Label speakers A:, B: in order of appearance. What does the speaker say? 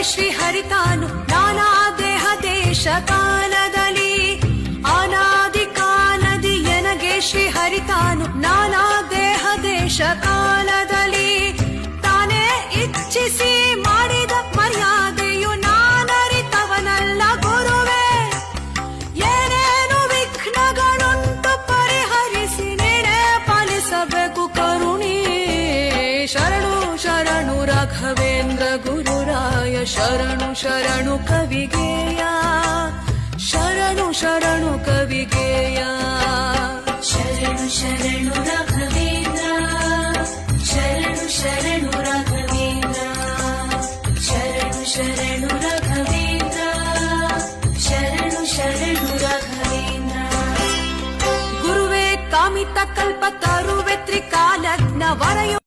A: ಶ್ರೀ ಹರಿತಾನು ನಾನಾ ದೇಹ ದೇಶ ಕಾಲದಲ್ಲಿ ಅನಾದಿ ಕಾಲದಿ ಎನಗೆ ಶ್ರೀ ಹರಿತಾನು ನಾನಾ ದೇಹ ದೇಶ ಕಾಲದಲ್ಲಿ ತಾನೇ ಇಚ್ಛಿಸಿ ಮಾಡಿದ ಮರ್ಯಾದೆಯು ನಾನರಿತವನಲ್ಲ ಗುರುವೇ ಏನೇನು ವಿಘ್ನಗಳುಂಟು ಪರಿಹರಿಸಿ ನೀನೇ ಪಾಲಿಸಬೇಕು ಕರುಣಿ ಶರಣು ಶರಣು ರಾಘವೇಂದ್ರ ಗುರುರಾಯ ಶರಣು ಶರಣು ಕವಿಗೇಯ ಶರಣು ಶರಣು ಕವಿಗೇಯ
B: ಶರಣು ಶರಣು ರಾಘವೇಂದ್ರ ಶರಣು ಶರಣು ರಾಘವೇಂದ್ರ ಶರಣು ಶರಣು ರಾಘವೇಂದ್ರ ಶರಣು ಶರಣು ರಾಘವೇಂದ್ರ
A: ಗುರುವೇ ಕಾಮಿತ ಕಲ್ಪ ತರುವೆ ತ್ರಿಕಾಲಜ್ಞ ವರಯು